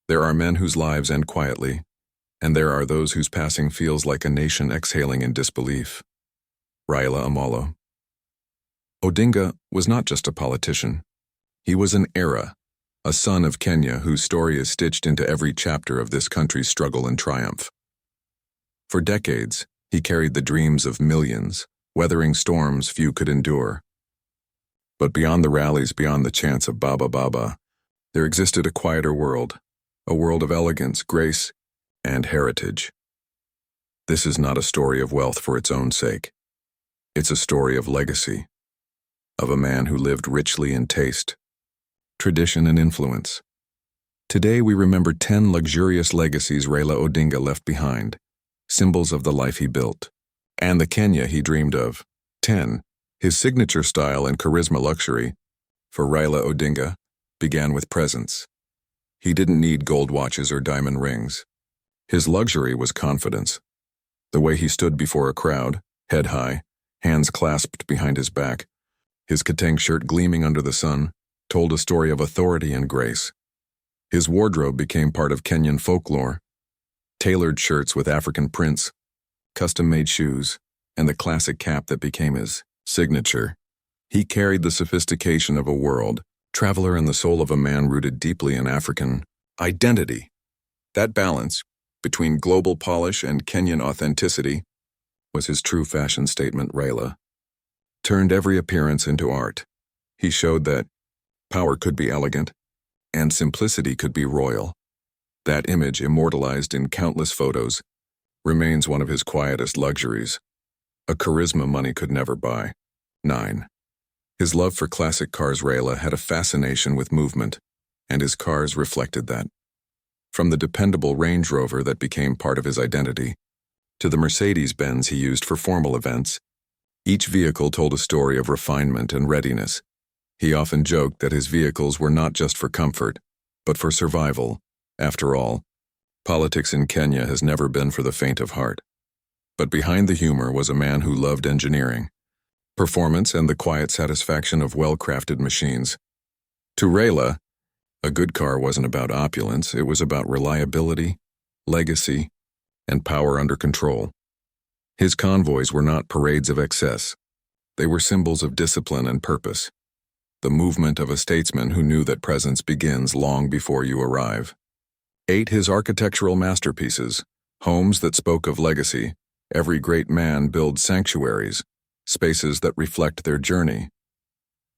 There are men whose lives end quietly, and there are those whose passing feels like a nation exhaling in disbelief. Raila Amolo. Odinga was not just a politician. He was an era, a son of Kenya whose story is stitched into every chapter of this country's struggle and triumph. For decades, he carried the dreams of millions, weathering storms few could endure. But beyond the rallies, beyond the chants of Baba Baba, there existed a quieter world, a world of elegance, grace, and heritage. This is not a story of wealth for its own sake. It's a story of legacy, of a man who lived richly in taste, tradition, and influence. Today we remember 10 luxurious legacies Raila Odinga left behind, symbols of the life he built, and the Kenya he dreamed of. 10. His signature style and charisma. Luxury, for Raila Odinga, began with presence. He didn't need gold watches or diamond rings. His luxury was confidence. The way he stood before a crowd, head high, hands clasped behind his back, his katang shirt gleaming under the sun, told a story of authority and grace. His wardrobe became part of Kenyan folklore. Tailored shirts with African prints, custom-made shoes, and the classic cap that became his signature. He carried the sophistication of a world traveler and the soul of a man rooted deeply in African identity. That balance between global polish and Kenyan authenticity was his true fashion statement. Raila turned every appearance into art. He showed that power could be elegant and simplicity could be royal. That image, immortalized in countless photos, remains one of his quietest luxuries, a charisma money could never buy. 9. His love for classic cars. Raila had a fascination with movement, and his cars reflected that. From the dependable Range Rover that became part of his identity, to the Mercedes-Benz he used for formal events, each vehicle told a story of refinement and readiness. He often joked that his vehicles were not just for comfort, but for survival. After all, politics in Kenya has never been for the faint of heart. But behind the humor was a man who loved engineering, performance, and the quiet satisfaction of well-crafted machines. To Raila, a good car wasn't about opulence, it was about reliability, legacy, and power under control. His convoys were not parades of excess. They were symbols of discipline and purpose, the movement of a statesman who knew that presence begins long before you arrive. 8. His architectural masterpieces, homes that spoke of legacy. Every great man builds sanctuaries, spaces that reflect their journey.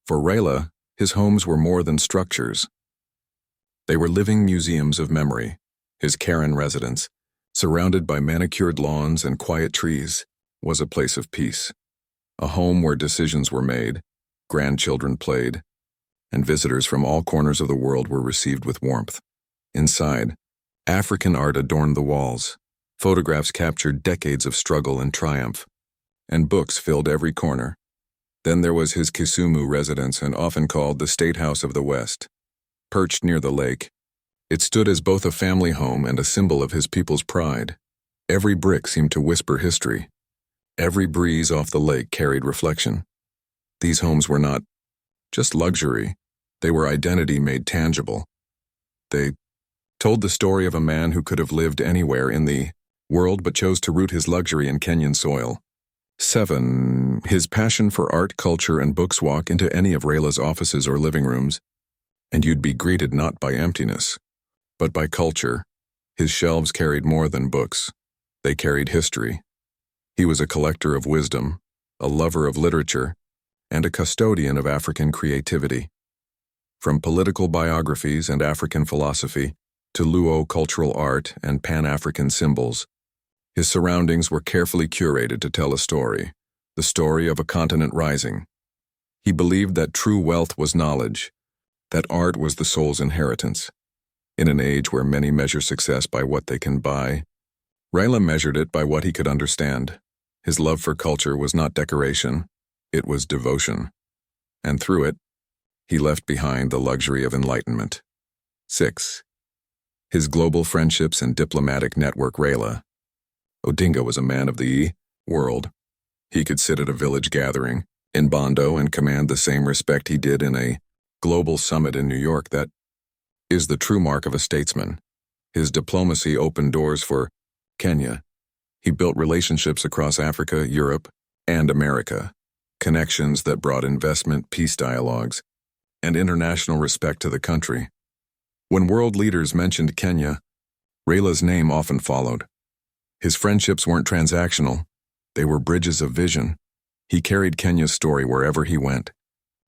For Raila, his homes were more than structures. They were living museums of memory. His Karen residence, surrounded by manicured lawns and quiet trees, was a place of peace, a home where decisions were made, grandchildren played, and visitors from all corners of the world were received with warmth. Inside, African art adorned the walls, photographs captured decades of struggle and triumph, and books filled every corner. Then there was his Kisumu residence, and often called the State House of the West. Perched near the lake, it stood as both a family home and a symbol of his people's pride. Every brick seemed to whisper history. Every breeze off the lake carried reflection. These homes were not just luxury, they were identity made tangible. They told the story of a man who could have lived anywhere in the world but chose to root his luxury in Kenyan soil. 7. His passion for art, culture, and books. Walk into any of Raila's offices or living rooms, and you'd be greeted not by emptiness, but by culture. His shelves carried more than books. They carried history. He was a collector of wisdom, a lover of literature, and a custodian of African creativity. From political biographies and African philosophy to Luo cultural art and Pan-African symbols, his surroundings were carefully curated to tell a story, the story of a continent rising. He believed that true wealth was knowledge, that art was the soul's inheritance. In an age where many measure success by what they can buy, Raila measured it by what he could understand. His love for culture was not decoration, it was devotion. And through it, he left behind the luxury of enlightenment. 6. His global friendships and diplomatic network. Raila Odinga was a man of the world. He could sit at a village gathering in Bondo and command the same respect he did in a global summit in New York. That is the true mark of a statesman. His diplomacy opened doors for Kenya. He built relationships across Africa, Europe, and America, connections that brought investment, peace dialogues, and international respect to the country. When world leaders mentioned Kenya, Raila's name often followed. His friendships weren't transactional, they were bridges of vision. He carried Kenya's story wherever he went,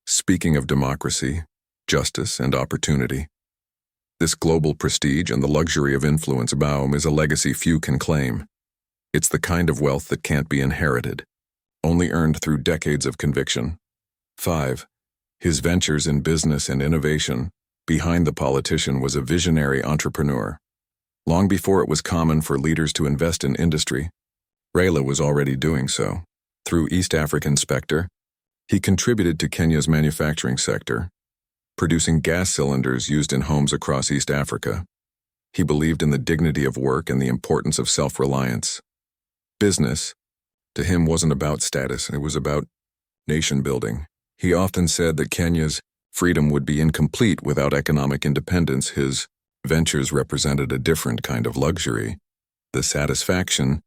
speaking of democracy, justice, and opportunity. This global prestige and the luxury of influence is a legacy few can claim. It's the kind of wealth that can't be inherited, only earned through decades of conviction. 5. His ventures in business and innovation. Behind the politician was a visionary entrepreneur. Long before it was common for leaders to invest in industry, Raila was already doing so. Through East African Spectre, he contributed to Kenya's manufacturing sector, producing gas cylinders used in homes across East Africa. He believed in the dignity of work and the importance of self-reliance. Business, to him, wasn't about status, it was about nation building. He often said that Kenya's freedom would be incomplete without economic independence. His ventures represented a different kind of luxury, the satisfaction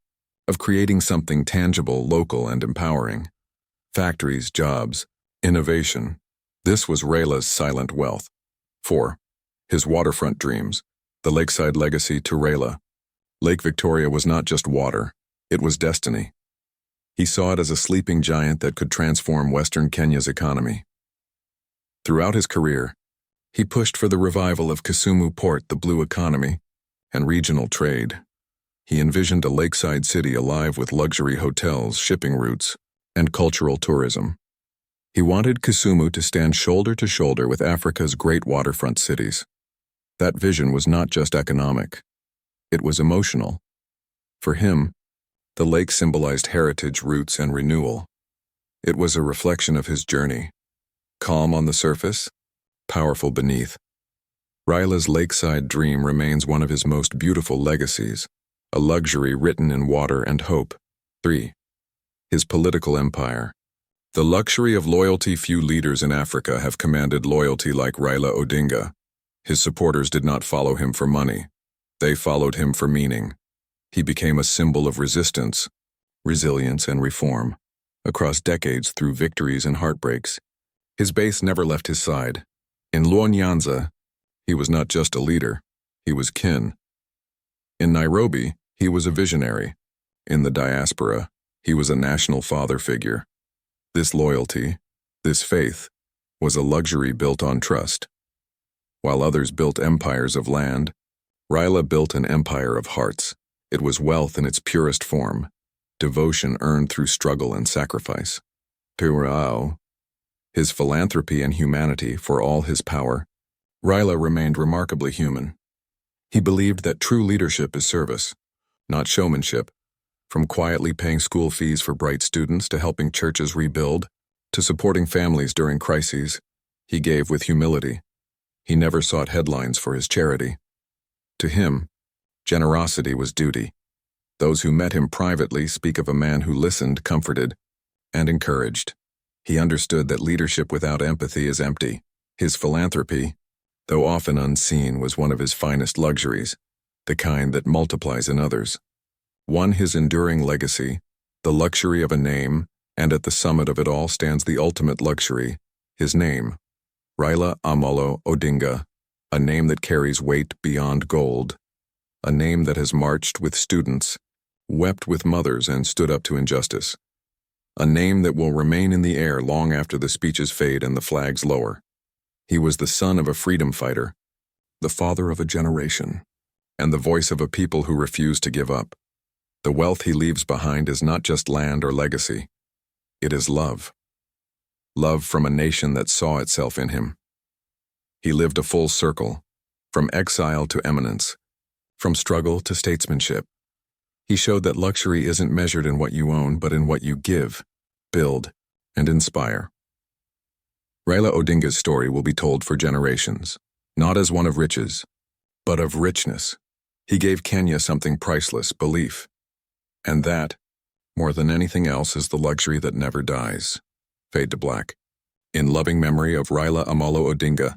of creating something tangible, local, and empowering. Factories, jobs, innovation. This was Raila's silent wealth. 4. His waterfront dreams. The lakeside legacy to Raila. Lake Victoria was not just water, it was destiny. He saw it as a sleeping giant that could transform Western Kenya's economy. Throughout his career, he pushed for the revival of Kisumu Port, the blue economy, and regional trade. He envisioned a lakeside city alive with luxury hotels, shipping routes, and cultural tourism. He wanted Kisumu to stand shoulder to shoulder with Africa's great waterfront cities. That vision was not just economic, it was emotional. For him, the lake symbolized heritage, roots, and renewal. It was a reflection of his journey. Calm on the surface, powerful beneath. Raila's lakeside dream remains one of his most beautiful legacies, a luxury written in water and hope. 3. His political empire. The luxury of loyalty. Few leaders in Africa have commanded loyalty like Raila Odinga. His supporters did not follow him for money. They followed him for meaning. He became a symbol of resistance, resilience, and reform. Across decades, through victories and heartbreaks, his base never left his side. In Luo Nyanza, he was not just a leader, he was kin. In Nairobi, he was a visionary. In the diaspora, he was a national father figure. This loyalty, this faith, was a luxury built on trust. While others built empires of land, Raila built an empire of hearts. It was wealth in its purest form, devotion earned through struggle and sacrifice. Purao, his philanthropy and humanity. For all his power, Raila remained remarkably human. He believed that true leadership is service, not showmanship. From quietly paying school fees for bright students to helping churches rebuild, to supporting families during crises, he gave with humility. He never sought headlines for his charity. To him, generosity was duty. Those who met him privately speak of a man who listened, comforted, and encouraged. He understood that leadership without empathy is empty. His philanthropy, though often unseen, was one of his finest luxuries, the kind that multiplies in others. His enduring legacy, the luxury of a name, and at the summit of it all stands the ultimate luxury, his name, Raila Amolo Odinga, a name that carries weight beyond gold, a name that has marched with students, wept with mothers, and stood up to injustice, a name that will remain in the air long after the speeches fade and the flags lower. He was the son of a freedom fighter, the father of a generation, and the voice of a people who refuse to give up. The wealth he leaves behind is not just land or legacy. It is love. Love from a nation that saw itself in him. He lived a full circle, from exile to eminence, from struggle to statesmanship. He showed that luxury isn't measured in what you own, but in what you give, build, and inspire. Raila Odinga's story will be told for generations, not as one of riches, but of richness. He gave Kenya something priceless, belief. And that, more than anything else, is the luxury that never dies. Fade to black. In loving memory of Raila Amolo Odinga,